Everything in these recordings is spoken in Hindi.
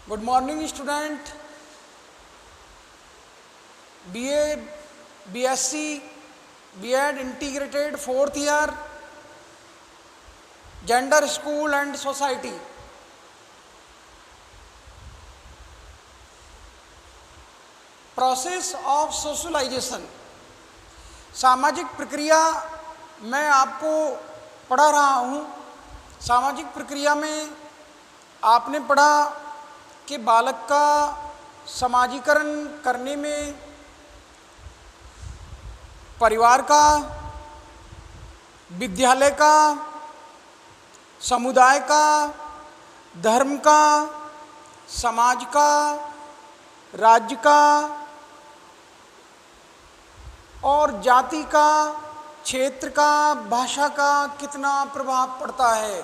Good morning, student. BA, BSc, B.Ed integrated 4th year, Gender, School and Society. Process of socialisation, सामाजिक प्रक्रिया मैं आपको पढ़ा रहा हूँ। सामाजिक प्रक्रिया में आपने पढ़ा कि बालक का समाजीकरण करने में परिवार का, विद्यालय का, समुदाय का, धर्म का, समाज का, राज्य का और जाति का, क्षेत्र का, भाषा का कितना प्रभाव पड़ता है।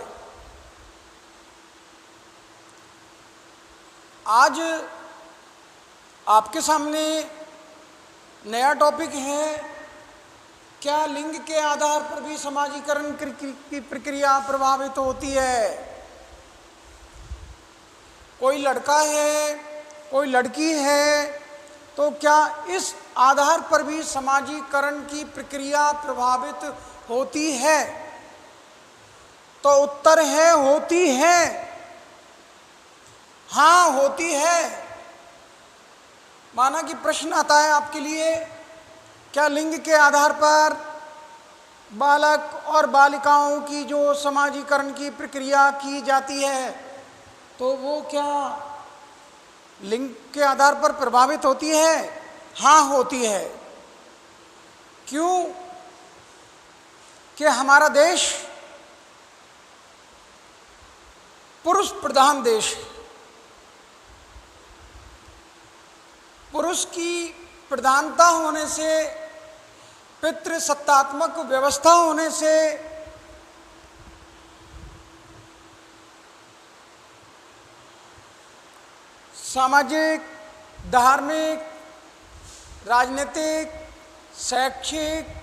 आज आपके सामने नया टॉपिक है, क्या लिंग के आधार पर भी समाजीकरण की प्रक्रिया प्रभावित होती है। कोई लड़का है, कोई लड़की है, तो क्या इस आधार पर भी समाजीकरण की प्रक्रिया प्रभावित होती है? तो उत्तर है होती है। हाँ, होती है। माना कि प्रश्न आता है आपके लिए, क्या लिंग के आधार पर बालक और बालिकाओं की जो समाजीकरण की प्रक्रिया की जाती है, तो वो क्या लिंग के आधार पर प्रभावित होती है? हाँ, होती है। क्यों? कि हमारा देश पुरुष प्रधान देश है। पुरुष की प्रधानता होने से, पितृसत्तात्मक व्यवस्था होने से सामाजिक, धार्मिक, राजनीतिक, शैक्षिक,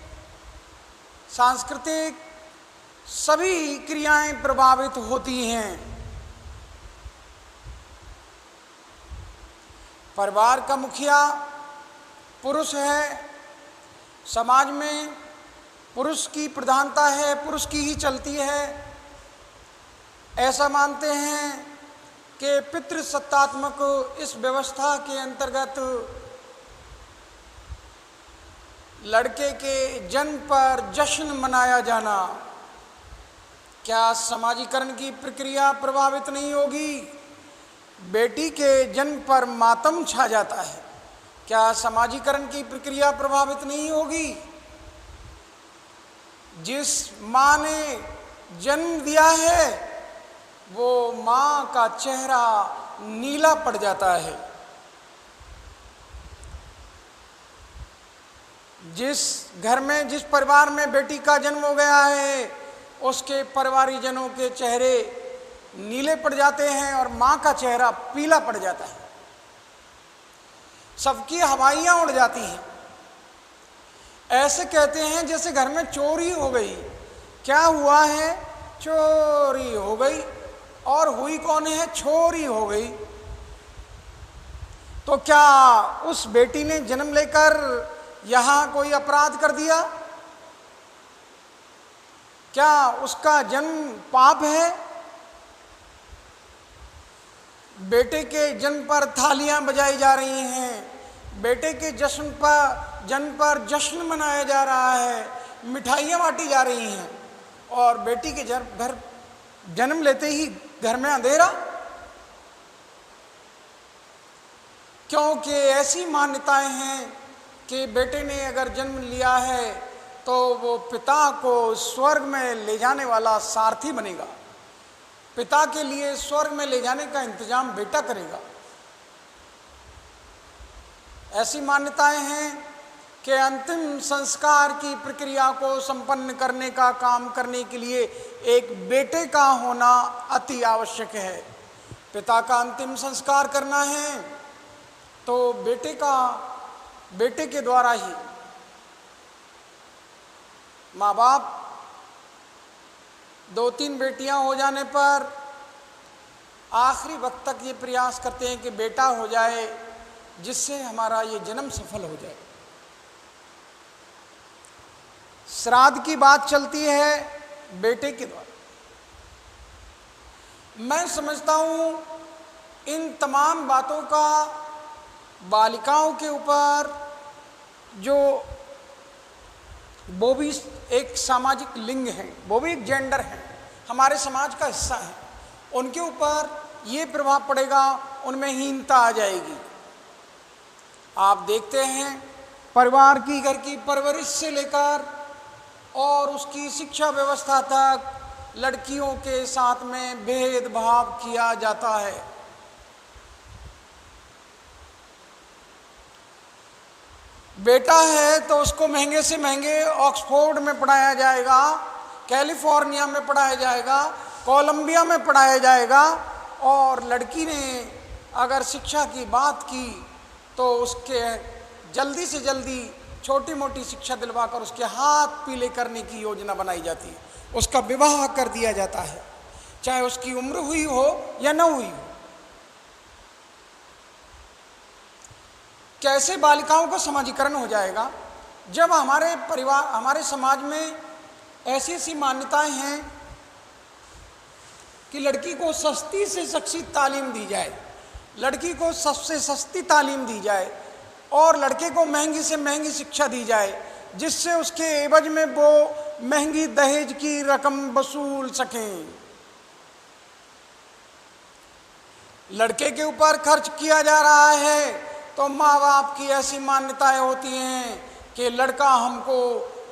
सांस्कृतिक सभी क्रियाएं प्रभावित होती हैं। परिवार का मुखिया पुरुष है, समाज में पुरुष की प्रधानता है, पुरुष की ही चलती है। ऐसा मानते हैं कि पितृसत्तात्मक इस व्यवस्था के अंतर्गत लड़के के जन्म पर जश्न मनाया जाना, क्या समाजीकरण की प्रक्रिया प्रभावित नहीं होगी? बेटी के जन्म पर मातम छा जाता है, क्या समाजीकरण की प्रक्रिया प्रभावित नहीं होगी? जिस माँ ने जन्म दिया है वो माँ का चेहरा नीला पड़ जाता है। जिस घर में, जिस परिवार में बेटी का जन्म हो गया है, उसके परिवारीजनों के चेहरे नीले पड़ जाते हैं और माँ का चेहरा पीला पड़ जाता है। सबकी हवाइयाँ उड़ जाती हैं। ऐसे कहते हैं जैसे घर में चोरी हो गई। क्या हुआ है? चोरी हो गई। और हुई कौन है? छोरी हो गई। तो क्या उस बेटी ने जन्म लेकर यहाँ कोई अपराध कर दिया? क्या उसका जन्म पाप है? बेटे के जन्म पर थालियां बजाई जा रही हैं, बेटे के जन्म पर जश्न मनाया जा रहा है, मिठाइयाँ बांटी जा रही हैं, और बेटी के जन्म लेते ही घर में अंधेरा। क्योंकि ऐसी मान्यताएं हैं कि बेटे ने अगर जन्म लिया है तो वो पिता को स्वर्ग में ले जाने वाला सारथी बनेगा, पिता के लिए स्वर्ग में ले जाने का इंतजाम बेटा करेगा। ऐसी मान्यताएं हैं कि अंतिम संस्कार की प्रक्रिया को संपन्न करने का काम करने के लिए एक बेटे का होना अति आवश्यक है। पिता का अंतिम संस्कार करना है तो बेटे के द्वारा ही। माँ बाप 2-3 बेटियां हो जाने पर आखिरी वक्त तक ये प्रयास करते हैं कि बेटा हो जाए, जिससे हमारा ये जन्म सफल हो जाए। श्राद्ध की बात चलती है बेटे के द्वारा। मैं समझता हूं इन तमाम बातों का बालिकाओं के ऊपर, जो वो भी एक सामाजिक लिंग है, वो भी एक जेंडर है, हमारे समाज का हिस्सा है, उनके ऊपर ये प्रभाव पड़ेगा, उनमें हीनता आ जाएगी। आप देखते हैं परिवार की, घर की परवरिश से लेकर और उसकी शिक्षा व्यवस्था तक लड़कियों के साथ में भेदभाव किया जाता है। बेटा है तो उसको महंगे से महंगे ऑक्सफोर्ड में पढ़ाया जाएगा, कैलिफोर्निया में पढ़ाया जाएगा, कोलंबिया में पढ़ाया जाएगा, और लड़की ने अगर शिक्षा की बात की तो उसके जल्दी से जल्दी छोटी मोटी शिक्षा दिलवाकर उसके हाथ पीले करने की योजना बनाई जाती है, उसका विवाह कर दिया जाता है, चाहे उसकी उम्र हुई हो या न हुई हो। कैसे बालिकाओं का समाजीकरण हो जाएगा जब हमारे परिवार, हमारे समाज में ऐसी ऐसी मान्यताएं हैं कि लड़की को सस्ती से सस्ती तालीम दी जाए, लड़की को सबसे सस्ती तालीम दी जाए और लड़के को महंगी से महंगी शिक्षा दी जाए, जिससे उसके एवज में वो महंगी दहेज की रकम वसूल सकें। लड़के के ऊपर खर्च किया जा रहा है तो माँ बाप की ऐसी मान्यताएं होती हैं कि लड़का हमको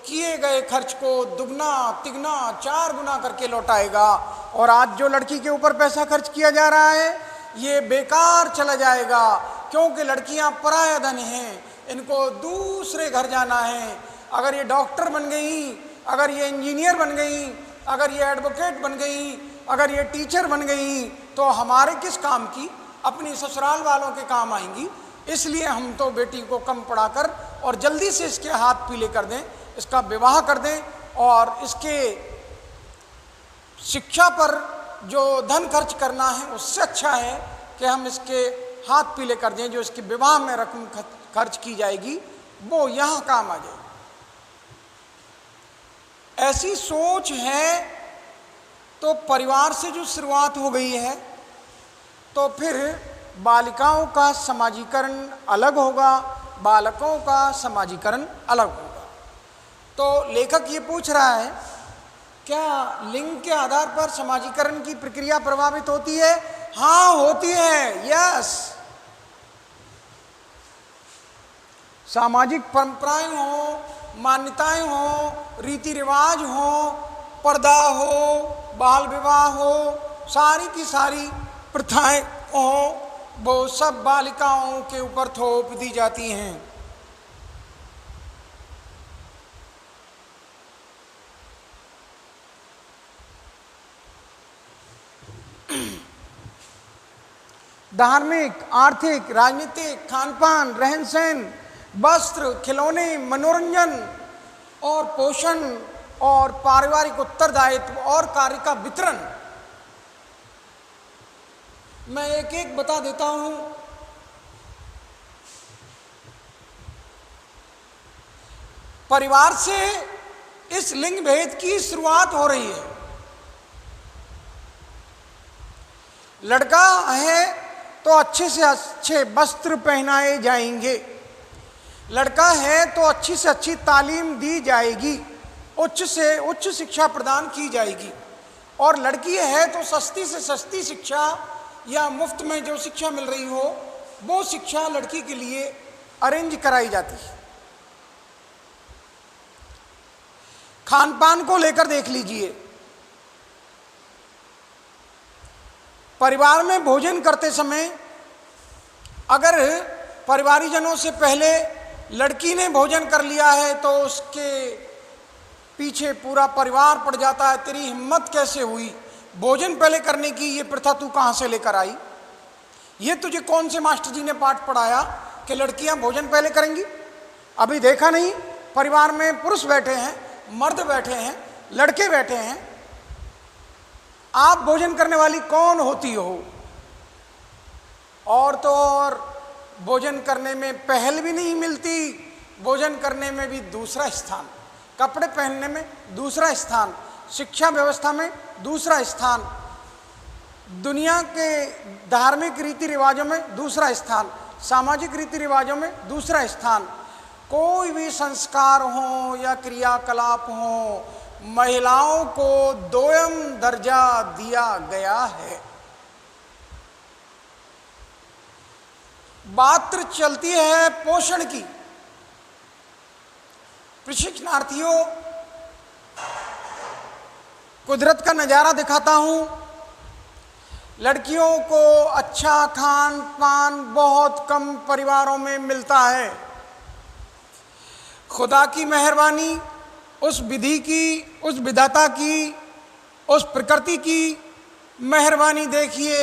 किए गए खर्च को दुगना तिगना 4 गुना करके लौटाएगा, और आज जो लड़की के ऊपर पैसा खर्च किया जा रहा है ये बेकार चला जाएगा, क्योंकि लड़कियां पराया धन हैं, इनको दूसरे घर जाना है। अगर ये डॉक्टर बन गई, अगर ये इंजीनियर बन गई, अगर ये एडवोकेट बन गई, अगर ये टीचर बन गई, तो हमारे किस काम की, अपनी ससुराल वालों के काम आएंगी। इसलिए हम तो बेटी को कम पढ़ाकर और जल्दी से इसके हाथ पीले कर दें, इसका विवाह कर दें, और इसके शिक्षा पर जो धन खर्च करना है उससे अच्छा है कि हम इसके हाथ पीले कर दें, जो इसके विवाह में रकम खर्च की जाएगी वो यहाँ काम आ जाएगी। ऐसी सोच है तो परिवार से जो शुरुआत हो गई है, तो फिर बालिकाओं का समाजीकरण अलग होगा, बालकों का समाजीकरण अलग होगा। तो लेखक ये पूछ रहा है, क्या लिंग के आधार पर समाजीकरण की प्रक्रिया प्रभावित होती है? हाँ, होती है, यस। सामाजिक परंपराएं हो, मान्यताएं हो, रीति रिवाज हो, पर्दा हो, बाल विवाह हो, सारी की सारी प्रथाएं हो, वो सब बालिकाओं के ऊपर थोप दी जाती हैं। धार्मिक, आर्थिक, राजनीतिक, खान-पान, रहन-सहन, वस्त्र, खिलौने, मनोरंजन और पोषण और पारिवारिक उत्तरदायित्व और कार्य का वितरण, मैं एक एक बता देता हूं। परिवार से इस लिंग भेद की शुरुआत हो रही है। लड़का है तो अच्छे से अच्छे वस्त्र पहनाए जाएंगे, लड़का है तो अच्छी से अच्छी तालीम दी जाएगी, उच्च से उच्च शिक्षा प्रदान की जाएगी, और लड़की है तो सस्ती से सस्ती शिक्षा या मुफ्त में जो शिक्षा मिल रही हो वो शिक्षा लड़की के लिए अरेंज कराई जाती है। खान पान को लेकर देख लीजिए, परिवार में भोजन करते समय अगर परिवारीजनों से पहले लड़की ने भोजन कर लिया है तो उसके पीछे पूरा परिवार पड़ जाता है, तेरी हिम्मत कैसे हुई भोजन पहले करने की, ये प्रथा तू कहाँ से लेकर आई? ये तुझे कौन से मास्टर जी ने पाठ पढ़ाया कि लड़कियां भोजन पहले करेंगी? अभी देखा नहीं, परिवार में पुरुष बैठे हैं, मर्द बैठे हैं, लड़के बैठे हैं, आप भोजन करने वाली कौन होती हो? और तो और भोजन करने में पहल भी नहीं मिलती, भोजन करने में भी दूसरा स्थान, कपड़े पहनने में दूसरा स्थान, शिक्षा व्यवस्था में दूसरा स्थान, दुनिया के धार्मिक रीति रिवाजों में दूसरा स्थान, सामाजिक रीति रिवाजों में दूसरा स्थान। कोई भी संस्कार हो या क्रियाकलाप हो, महिलाओं को दोयम दर्जा दिया गया है। बात चलती है पोषण की। प्रशिक्षणार्थियों, कुदरत का नज़ारा दिखाता हूं। लड़कियों को अच्छा खान पान बहुत कम परिवारों में मिलता है। खुदा की मेहरबानी, उस विधि की, उस विधाता की, उस प्रकृति की मेहरबानी देखिए।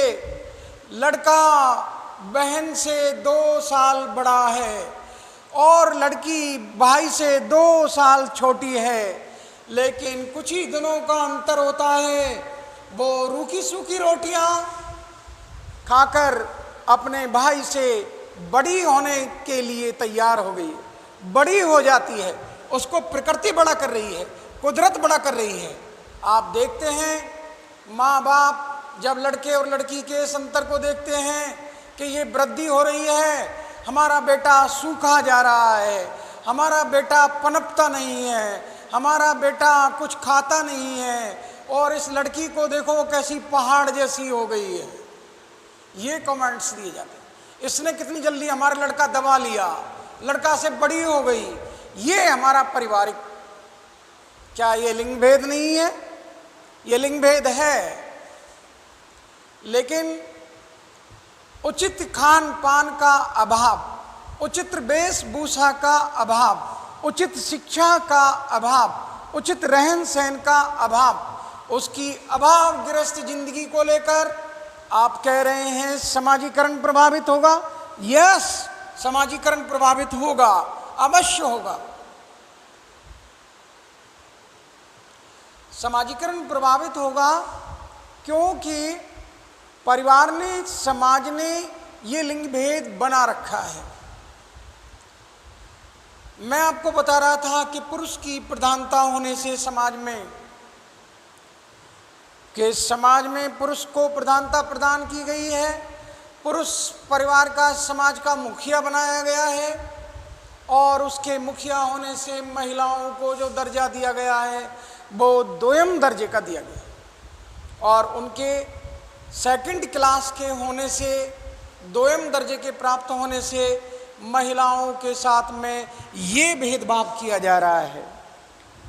लड़का बहन से 2 साल बड़ा है और लड़की भाई से 2 साल छोटी है, लेकिन कुछ ही दिनों का अंतर होता है। वो रूखी सूखी रोटियां खाकर अपने भाई से बड़ी होने के लिए तैयार हो गई, बड़ी हो जाती है। उसको प्रकृति बड़ा कर रही है, कुदरत बड़ा कर रही है। आप देखते हैं माँ बाप जब लड़के और लड़की के इस अंतर को देखते हैं कि ये वृद्धि हो रही है, हमारा बेटा सूखा जा रहा है, हमारा बेटा पनपता नहीं है, हमारा बेटा कुछ खाता नहीं है, और इस लड़की को देखो कैसी पहाड़ जैसी हो गई है, ये कमेंट्स दिए जाते हैं। इसने कितनी जल्दी हमारा लड़का दबा लिया, लड़का से बड़ी हो गई। ये हमारा पारिवारिक, क्या ये लिंग भेद नहीं है? ये लिंग भेद है। लेकिन उचित खान पान का अभाव, उचित वेशभूषा का अभाव, उचित शिक्षा का अभाव, उचित रहन सहन का अभाव, उसकी अभावग्रस्त जिंदगी को लेकर आप कह रहे हैं समाजीकरण प्रभावित होगा। यस, समाजीकरण प्रभावित होगा, अवश्य होगा। समाजीकरण प्रभावित होगा क्योंकि परिवार ने, समाज ने ये लिंग भेद बना रखा है। मैं आपको बता रहा था कि पुरुष की प्रधानता होने से समाज में, कि समाज में पुरुष को प्रधानता प्रदान की गई है। पुरुष परिवार का, समाज का मुखिया बनाया गया है, और उसके मुखिया होने से महिलाओं को जो दर्जा दिया गया है वो दोयम दर्जे का दिया गया, और उनके सेकंड क्लास के होने से, दोयम दर्जे के प्राप्त होने से महिलाओं के साथ में ये भेदभाव किया जा रहा है।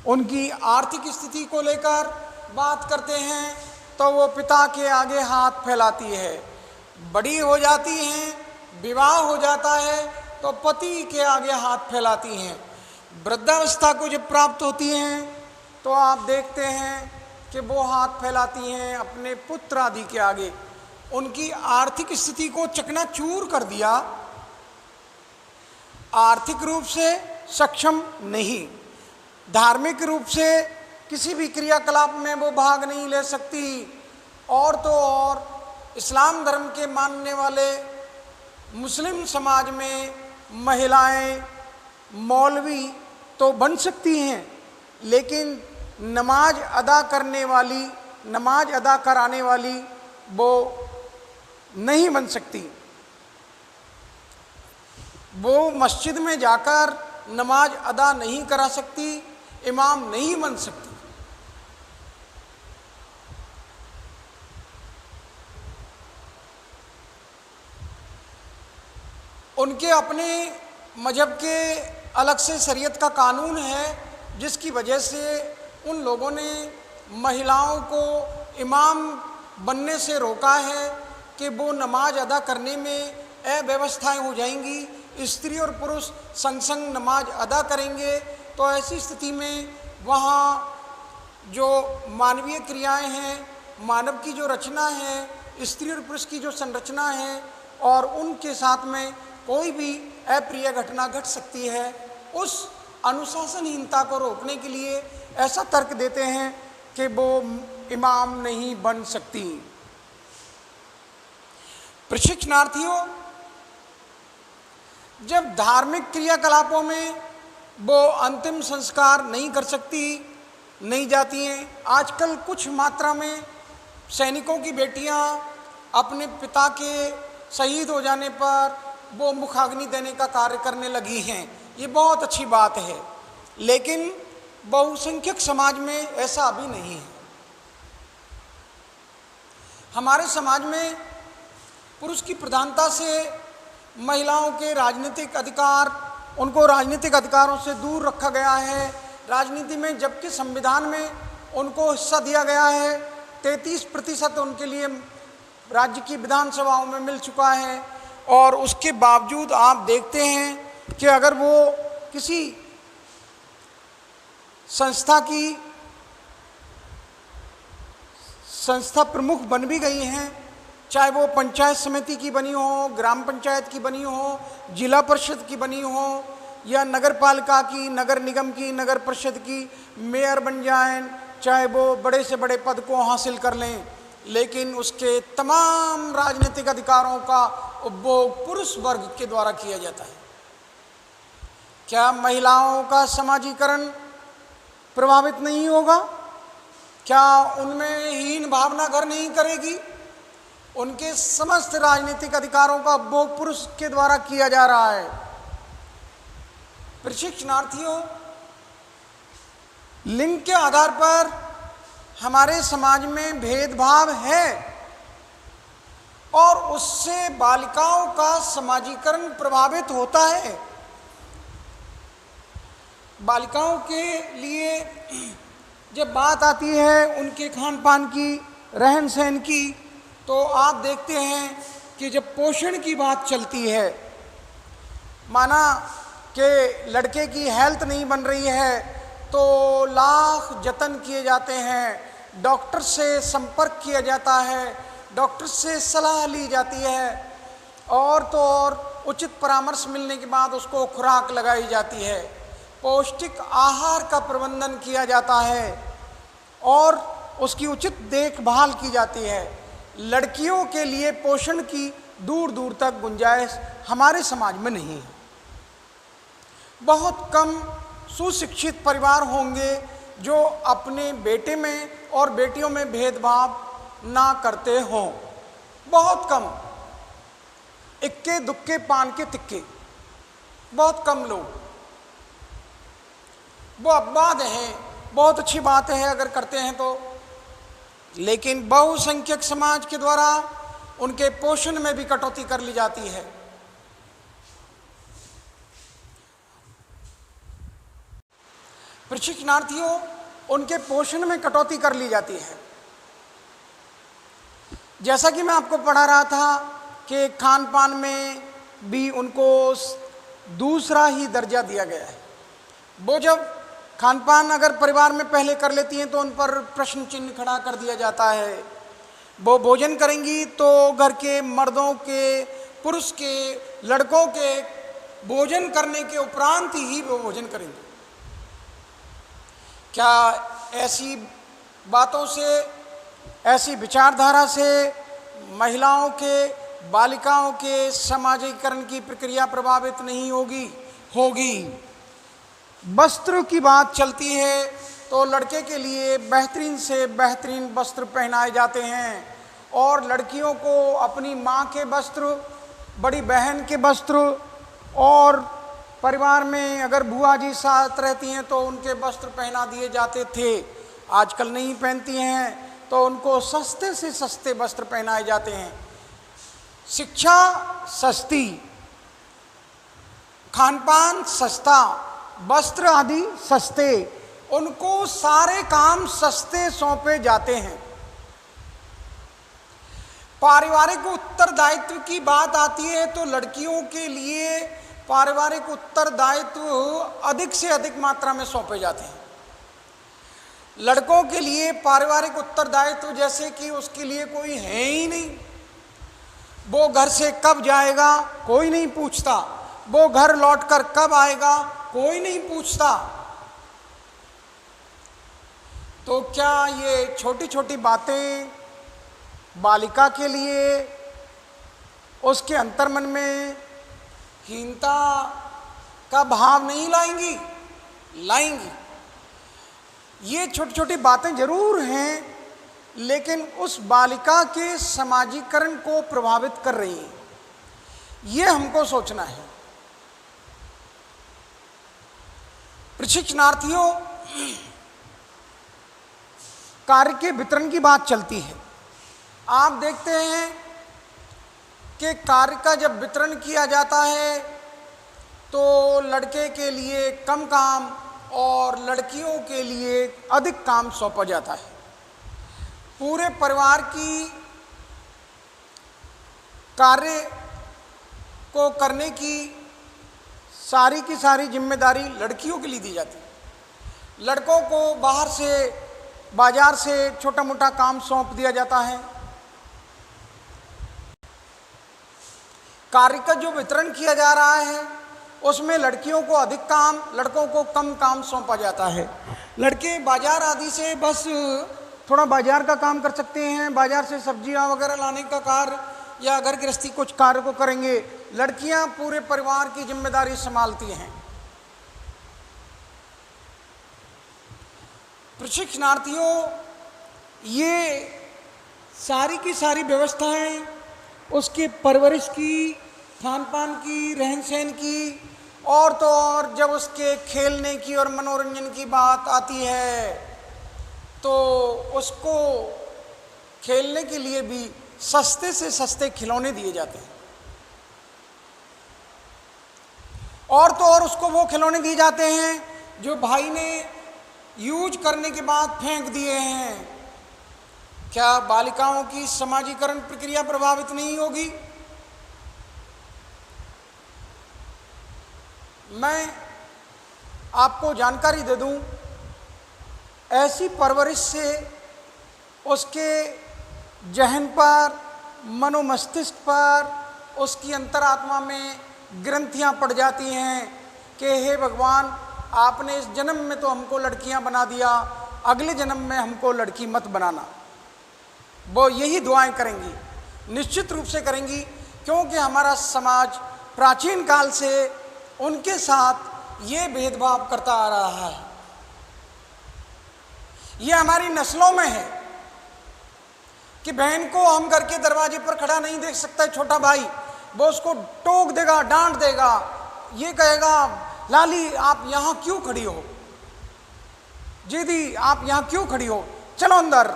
उनकी आर्थिक स्थिति को लेकर बात करते हैं तो वो पिता के आगे हाथ फैलाती है, बड़ी हो जाती हैं, विवाह हो जाता है तो पति के आगे हाथ फैलाती हैं। वृद्धावस्था को जब प्राप्त होती हैं तो आप देखते हैं कि वो हाथ फैलाती हैं अपने पुत्र आदि के आगे। उनकी आर्थिक स्थिति को चकनाचूर कर दिया, आर्थिक रूप से सक्षम नहीं, धार्मिक रूप से किसी भी क्रियाकलाप में वो भाग नहीं ले सकती, और तो और इस्लाम धर्म के मानने वाले मुस्लिम समाज में महिलाएं मौलवी तो बन सकती हैं, लेकिन नमाज अदा करने वाली, नमाज अदा कराने वाली वो नहीं बन सकती। वो मस्जिद में जाकर नमाज अदा नहीं करा सकती, इमाम नहीं बन सकती। उनके अपने मजहब के अलग से शरीयत का कानून है, जिसकी वजह से उन लोगों ने महिलाओं को इमाम बनने से रोका है कि वो नमाज अदा करने में अव्यवस्थाएं हो जाएंगी। स्त्री और पुरुष संग संग नमाज अदा करेंगे तो ऐसी स्थिति में वहाँ जो मानवीय क्रियाएं हैं, मानव की जो रचना है, स्त्री और पुरुष की जो संरचना है, और उनके साथ में कोई भी अप्रिय घटना घट सकती है। उस अनुशासनहीनता को रोकने के लिए ऐसा तर्क देते हैं कि वो इमाम नहीं बन सकती। प्रशिक्षणार्थियों, जब धार्मिक क्रियाकलापों में वो अंतिम संस्कार नहीं कर सकती, नहीं जाती हैं। आजकल कुछ मात्रा में सैनिकों की बेटियां अपने पिता के शहीद हो जाने पर वो मुखाग्नि देने का कार्य करने लगी हैं। ये बहुत अच्छी बात है, लेकिन बहुसंख्यक समाज में ऐसा अभी नहीं है। हमारे समाज में पुरुष की प्रधानता से महिलाओं के राजनीतिक अधिकार, उनको राजनीतिक अधिकारों से दूर रखा गया है राजनीति में, जबकि संविधान में उनको हिस्सा दिया गया है। 33% उनके लिए राज्य की विधानसभाओं में मिल चुका है, और उसके बावजूद आप देखते हैं कि अगर वो किसी संस्था प्रमुख बन भी गई हैं, चाहे वो पंचायत समिति की बनी हो, ग्राम पंचायत की बनी हो, जिला परिषद की बनी हो, या नगर पालिका की, नगर निगम की, नगर परिषद की मेयर बन जाएं, चाहे वो बड़े से बड़े पद को हासिल कर लें, लेकिन उसके तमाम राजनीतिक अधिकारों का उपभोग पुरुष वर्ग के द्वारा किया जाता है। क्या महिलाओं का समाजीकरण प्रभावित नहीं होगा? क्या उनमें हीन भावना घर नहीं करेगी? उनके समस्त राजनीतिक अधिकारों का उपभोग पुरुष के द्वारा किया जा रहा है। प्रशिक्षणार्थियों, लिंग के आधार पर हमारे समाज में भेदभाव है, और उससे बालिकाओं का समाजीकरण प्रभावित होता है। बालिकाओं के लिए जब बात आती है उनके खान पान की, रहन सहन की, तो आप देखते हैं कि जब पोषण की बात चलती है, माना कि लड़के की हेल्थ नहीं बन रही है, तो लाख जतन किए जाते हैं, डॉक्टर से संपर्क किया जाता है, डॉक्टर से सलाह ली जाती है, और तो और उचित परामर्श मिलने के बाद उसको खुराक लगाई जाती है, पौष्टिक आहार का प्रबंधन किया जाता है, और उसकी उचित देखभाल की जाती है। लड़कियों के लिए पोषण की दूर दूर तक गुंजाइश हमारे समाज में नहीं है। बहुत कम सुशिक्षित परिवार होंगे जो अपने बेटे में और बेटियों में भेदभाव ना करते हों। बहुत कम, इक्के दुक्के पान के तिक्के, बहुत कम लोग। वो अपवाद हैं, बहुत अच्छी बात है अगर करते हैं तो, लेकिन बहुसंख्यक समाज के द्वारा उनके पोषण में भी कटौती कर ली जाती है। प्रशिक्षणार्थियों, उनके पोषण में कटौती कर ली जाती है। जैसा कि मैं आपको पढ़ा रहा था कि खान पान में भी उनको दूसरा ही दर्जा दिया गया है। वो जब खान पान अगर परिवार में पहले कर लेती हैं तो उन पर प्रश्न चिन्ह खड़ा कर दिया जाता है। वो भोजन करेंगी तो घर के मर्दों के, पुरुष के, लड़कों के भोजन करने के उपरांत ही वो भोजन करेंगे। क्या ऐसी बातों से, ऐसी विचारधारा से महिलाओं के, बालिकाओं के समाजीकरण की प्रक्रिया प्रभावित नहीं होगी? होगी। वस्त्र की बात चलती है तो लड़के के लिए बेहतरीन से बेहतरीन वस्त्र पहनाए जाते हैं, और लड़कियों को अपनी माँ के वस्त्र, बड़ी बहन के वस्त्र, और परिवार में अगर बुआ जी साथ रहती हैं तो उनके वस्त्र पहना दिए जाते थे। आजकल नहीं पहनती हैं तो उनको सस्ते से सस्ते वस्त्र पहनाए जाते हैं। शिक्षा सस्ती, खान पान सस्ता, वस्त्र आदि सस्ते, उनको सारे काम सस्ते सौंपे जाते हैं। पारिवारिक उत्तरदायित्व की बात आती है तो लड़कियों के लिए पारिवारिक उत्तरदायित्व अधिक से अधिक मात्रा में सौंपे जाते हैं। लड़कों के लिए पारिवारिक उत्तरदायित्व जैसे कि उसके लिए कोई है ही नहीं। वो घर से कब जाएगा कोई नहीं पूछता, वो घर लौटकर कब आएगा कोई नहीं पूछता। तो क्या ये छोटी छोटी बातें बालिका के लिए उसके अंतर्मन में हीनता का भाव नहीं लाएंगी, लाएंगी। ये छोटी छोटी बातें जरूर हैं, लेकिन उस बालिका के समाजीकरण को प्रभावित कर रही हैं। ये हमको सोचना है। प्रशिक्षणार्थियों, कार्य के वितरण की बात चलती है। आप देखते हैं कि कार्य का जब वितरण किया जाता है तो लड़के के लिए कम काम और लड़कियों के लिए अधिक काम सौंपा जाता है। पूरे परिवार की कार्य को करने की सारी जिम्मेदारी लड़कियों के लिए दी जाती है। लड़कों को बाहर से, बाजार से छोटा मोटा काम सौंप दिया जाता है। कार्य का जो वितरण किया जा रहा है उसमें लड़कियों को अधिक काम, लड़कों को कम काम सौंपा जाता है। लड़के बाजार आदि से बस थोड़ा बाजार का काम कर सकते हैं, बाजार से सब्जियां वगैरह लाने का कार्य या घर गृहस्थी कुछ कार्य को करेंगे। लड़कियां पूरे परिवार की जिम्मेदारी संभालती हैं। प्रशिक्षणार्थियों, ये सारी की सारी व्यवस्थाएं उसके परवरिश की, खान पान की, रहन सहन की, और तो और जब उसके खेलने की और मनोरंजन की बात आती है तो उसको खेलने के लिए भी सस्ते से सस्ते खिलौने दिए जाते हैं। और तो और उसको वो खिलौने दिए जाते हैं जो भाई ने यूज करने के बाद फेंक दिए हैं। क्या बालिकाओं की समाजीकरण प्रक्रिया प्रभावित नहीं होगी? मैं आपको जानकारी दे दूं, ऐसी परवरिश से उसके जहन पर, मनोमस्तिष्क पर, उसकी अंतरात्मा में ग्रंथियां पड़ जाती हैं कि हे भगवान, आपने इस जन्म में तो हमको लड़कियां बना दिया, अगले जन्म में हमको लड़की मत बनाना। वो यही दुआएं करेंगी, निश्चित रूप से करेंगी, क्योंकि हमारा समाज प्राचीन काल से उनके साथ ये भेदभाव करता आ रहा है। ये हमारी नस्लों में है कि बहन को हम घर के दरवाजे पर खड़ा नहीं देख सकता छोटा भाई, वो उसको टोक देगा, डांट देगा, ये कहेगा लाली आप यहाँ क्यों खड़ी हो, जीदी आप यहाँ क्यों खड़ी हो, चलो अंदर।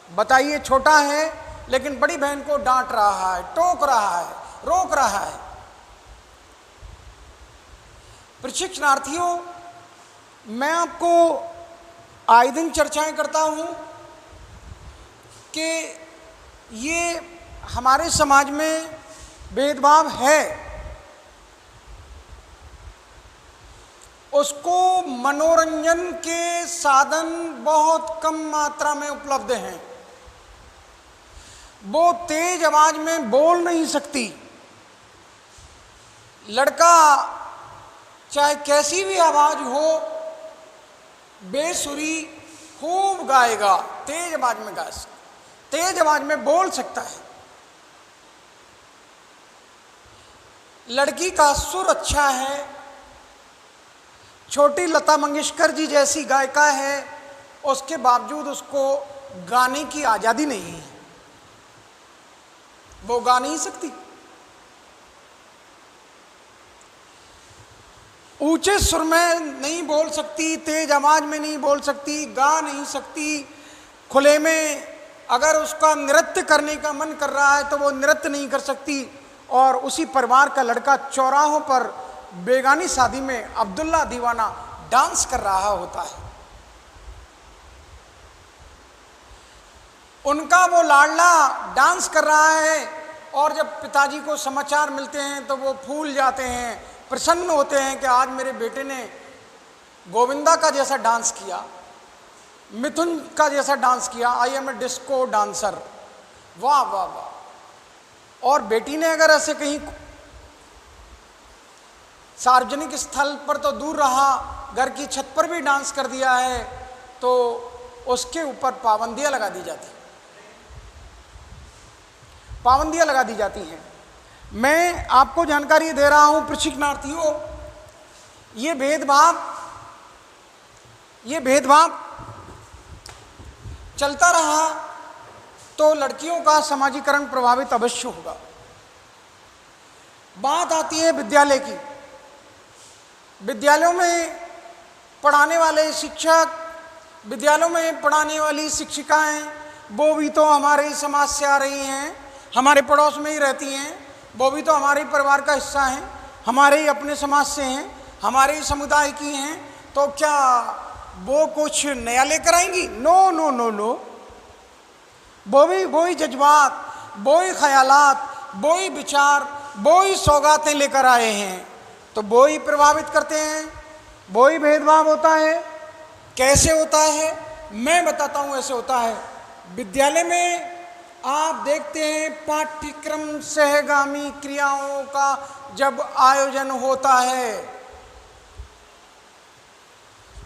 बताइए, छोटा है लेकिन बड़ी बहन को डांट रहा है, टोक रहा है, रोक रहा है। प्रशिक्षणार्थियों, मैं आपको आए दिन चर्चाएं करता हूं कि ये हमारे समाज में भेदभाव है, उसको मनोरंजन के साधन बहुत कम मात्रा में उपलब्ध हैं। वो तेज आवाज में बोल नहीं सकती। लड़का चाहे कैसी भी आवाज हो, बेसुरी खूब गाएगा, तेज आवाज में गा सकता, तेज आवाज में बोल सकता है। लड़की का सुर अच्छा है, छोटी लता मंगेशकर जी जैसी गायिका है, उसके बावजूद उसको गाने की आजादी नहीं है, वो गा नहीं सकती। ऊंचे सुर में नहीं बोल सकती, तेज आवाज में नहीं बोल सकती, गा नहीं सकती। खुले में अगर उसका नृत्य करने का मन कर रहा है तो वो नृत्य नहीं कर सकती। और उसी परिवार का लड़का चौराहों पर बेगानी शादी में अब्दुल्ला दीवाना डांस कर रहा होता है। उनका वो लाडला डांस कर रहा है और जब पिताजी को समाचार मिलते हैं तो वो फूल जाते हैं, प्रसन्न होते हैं कि आज मेरे बेटे ने गोविंदा का जैसा डांस किया, मिथुन का जैसा डांस किया, I am a disco dancer, वाह वाह वाह। और बेटी ने अगर ऐसे कहीं सार्वजनिक स्थल पर तो दूर रहा, घर की छत पर भी डांस कर दिया है तो उसके ऊपर पाबंदियां लगा दी जाती, पाबंदियां लगा दी जाती हैं। मैं आपको जानकारी दे रहा हूं प्रशिक्षणार्थियों, ये भेदभाव चलता रहा तो लड़कियों का समाजीकरण प्रभावित अवश्य होगा। बात आती है विद्यालय की। विद्यालयों में पढ़ाने वाले शिक्षक, विद्यालयों में पढ़ाने वाली शिक्षिकाएं, वो भी तो हमारे ही समाज से आ रही हैं, हमारे पड़ोस में ही रहती हैं, वो भी तो हमारे ही परिवार का हिस्सा हैं, हमारे ही अपने समाज से हैं, हमारे ही समुदाय की हैं। तो क्या वो कुछ नया लेकर आएंगी? No no no no. वो ही जज्बात, वो ही ख्यालात, वो ही विचार, वो ही सौगातें लेकर आए हैं, तो वो ही प्रभावित करते हैं, वो ही भेदभाव होता है। कैसे होता है मैं बताता हूँ। ऐसे होता है, विद्यालय में आप देखते हैं पाठ्यक्रम सहगामी क्रियाओं का जब आयोजन होता है,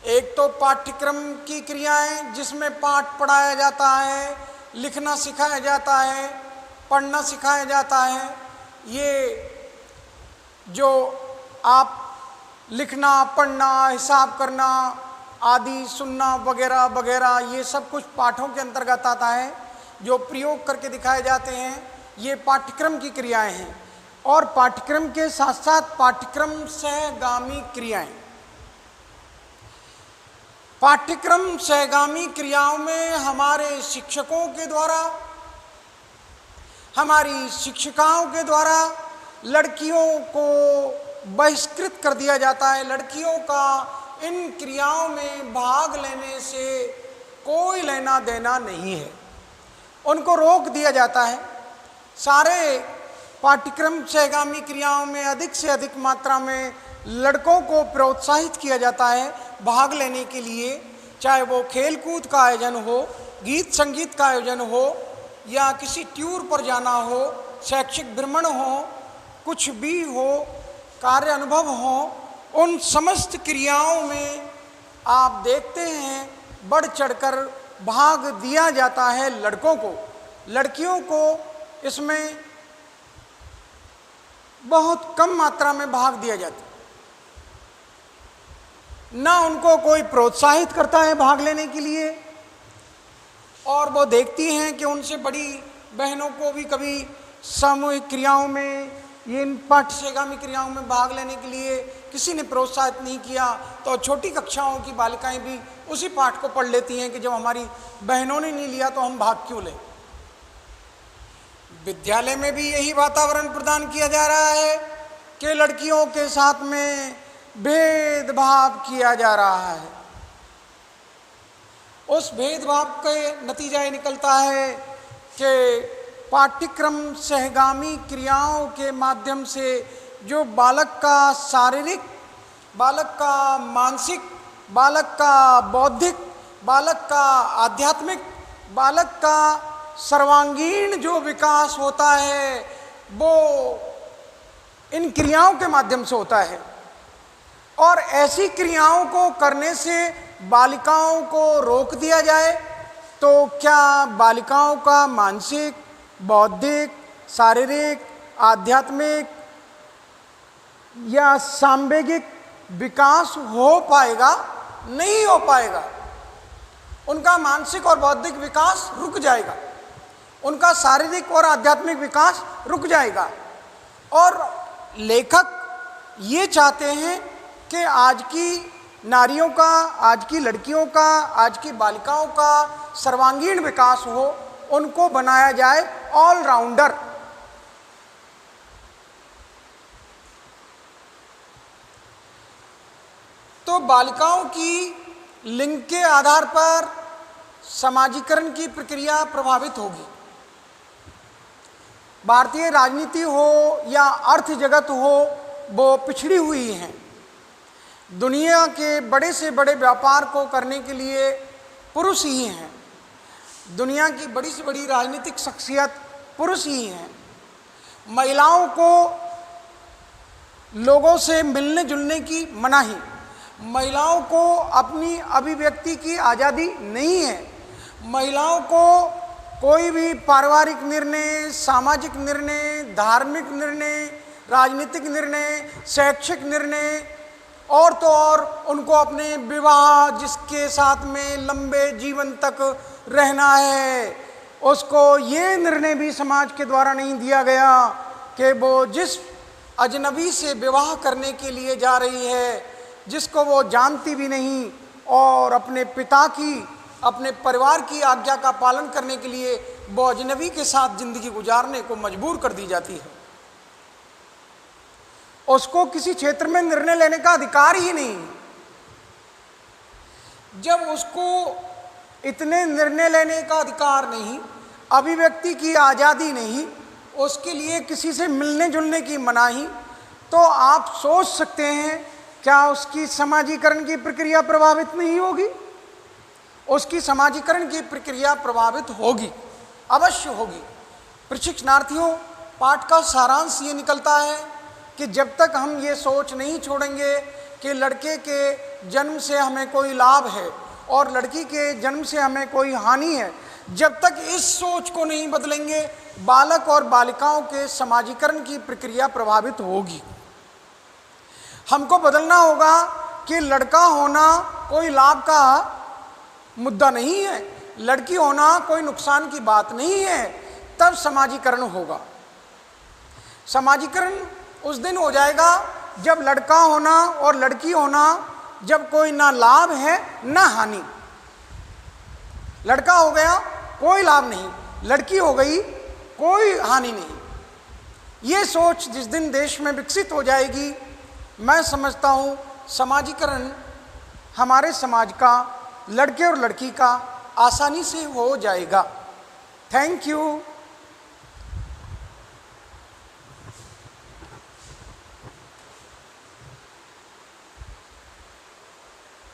एक तो पाठ्यक्रम की क्रियाएं जिसमें पाठ पढ़ाया जाता है, लिखना सिखाया जाता है, पढ़ना सिखाया जाता है। ये जो आप लिखना, पढ़ना, हिसाब करना आदि, सुनना वगैरह वगैरह, ये सब कुछ पाठों के अंतर्गत आता है, जो प्रयोग करके दिखाए जाते हैं। ये पाठ्यक्रम की क्रियाएं हैं। और पाठ्यक्रम के साथ साथ पाठ्यक्रम सहगामी क्रियाएं। पाठ्यक्रम सहगामी क्रियाओं में हमारे शिक्षकों के द्वारा, हमारी शिक्षिकाओं के द्वारा लड़कियों को बहिष्कृत कर दिया जाता है। लड़कियों का इन क्रियाओं में भाग लेने से कोई लेना देना नहीं है, उनको रोक दिया जाता है। सारे पाठ्यक्रम सहगामी क्रियाओं में अधिक से अधिक मात्रा में लड़कों को प्रोत्साहित किया जाता है भाग लेने के लिए, चाहे वो खेल कूद का आयोजन हो, गीत संगीत का आयोजन हो, या किसी टूर पर जाना हो, शैक्षिक भ्रमण हो, कुछ भी हो, कार्य अनुभव हो, उन समस्त क्रियाओं में आप देखते हैं बढ़ चढ़कर भाग दिया जाता है लड़कों को। लड़कियों को इसमें बहुत कम मात्रा में भाग दिया जाता है। ना उनको कोई प्रोत्साहित करता है भाग लेने के लिए, और वो देखती हैं कि उनसे बड़ी बहनों को भी कभी सामूहिक क्रियाओं में, ये इन पाठ्यक्रम क्रियाओं में भाग लेने के लिए किसी ने प्रोत्साहित नहीं किया, तो छोटी कक्षाओं की बालिकाएं भी उसी पाठ को पढ़ लेती हैं कि जब हमारी बहनों ने नहीं लिया तो हम भाग क्यों लें। विद्यालय में भी यही वातावरण प्रदान किया जा रहा है कि लड़कियों के साथ में भेदभाव किया जा रहा है। उस भेदभाव के नतीजा ये निकलता है कि पाठ्यक्रम सहगामी क्रियाओं के माध्यम से जो बालक का शारीरिक, बालक का मानसिक, बालक का बौद्धिक, बालक का आध्यात्मिक, बालक का सर्वांगीण जो विकास होता है, वो इन क्रियाओं के माध्यम से होता है। और ऐसी क्रियाओं को करने से बालिकाओं को रोक दिया जाए तो क्या बालिकाओं का मानसिक, बौद्धिक, शारीरिक, आध्यात्मिक या सांवेगिक विकास हो पाएगा? नहीं हो पाएगा। उनका मानसिक और बौद्धिक विकास रुक जाएगा, उनका शारीरिक और आध्यात्मिक विकास रुक जाएगा। और लेखक ये चाहते हैं कि आज की नारियों का, आज की लड़कियों का, आज की बालिकाओं का सर्वांगीण विकास हो, उनको बनाया जाए ऑलराउंडर। तो बालिकाओं की लिंग के आधार पर समाजीकरण की प्रक्रिया प्रभावित होगी। भारतीय राजनीति हो या अर्थ जगत हो, वो पिछड़ी हुई हैं। दुनिया के बड़े से बड़े व्यापार को करने के लिए पुरुष ही हैं। दुनिया की बड़ी से बड़ी राजनीतिक शख्सियत पुरुष ही हैं। महिलाओं को लोगों से मिलने जुलने की मनाही, महिलाओं को अपनी अभिव्यक्ति की आज़ादी नहीं है, महिलाओं को कोई भी पारिवारिक निर्णय, सामाजिक निर्णय, धार्मिक निर्णय, राजनीतिक निर्णय, शैक्षिक निर्णय और तो और उनको अपने विवाह जिसके साथ में लंबे जीवन तक रहना है, उसको ये निर्णय भी समाज के द्वारा नहीं दिया गया कि वो जिस अजनबी से विवाह करने के लिए जा रही है, जिसको वो जानती भी नहीं और अपने पिता की, अपने परिवार की आज्ञा का पालन करने के लिए वो अजनबी के साथ जिंदगी गुजारने को मजबूर कर दी जाती है। उसको किसी क्षेत्र में निर्णय लेने का अधिकार ही नहीं। जब उसको इतने निर्णय लेने का अधिकार नहीं, अभिव्यक्ति की आज़ादी नहीं, उसके लिए किसी से मिलने जुलने की मनाही, तो आप सोच सकते हैं क्या उसकी समाजीकरण की प्रक्रिया प्रभावित नहीं होगी? उसकी समाजीकरण की प्रक्रिया प्रभावित होगी, अवश्य होगी। प्रशिक्षणार्थियों, पाठ का सारांश ये निकलता है कि जब तक हम ये सोच नहीं छोड़ेंगे कि लड़के के जन्म से हमें कोई लाभ है और लड़की के जन्म से हमें कोई हानि है, जब तक इस सोच को नहीं बदलेंगे, बालक और बालिकाओं के समाजीकरण की प्रक्रिया प्रभावित होगी। हमको बदलना होगा कि लड़का होना कोई लाभ का मुद्दा नहीं है, लड़की होना कोई नुकसान की बात नहीं है, तब समाजीकरण होगा। समाजीकरण उस दिन हो जाएगा जब लड़का होना और लड़की होना, जब कोई ना लाभ है ना हानि। लड़का हो गया कोई लाभ नहीं, लड़की हो गई कोई हानि नहीं। ये सोच जिस दिन देश में विकसित हो जाएगी, मैं समझता हूँ समाजीकरण हमारे समाज का, लड़के और लड़की का आसानी से हो जाएगा। Thank you.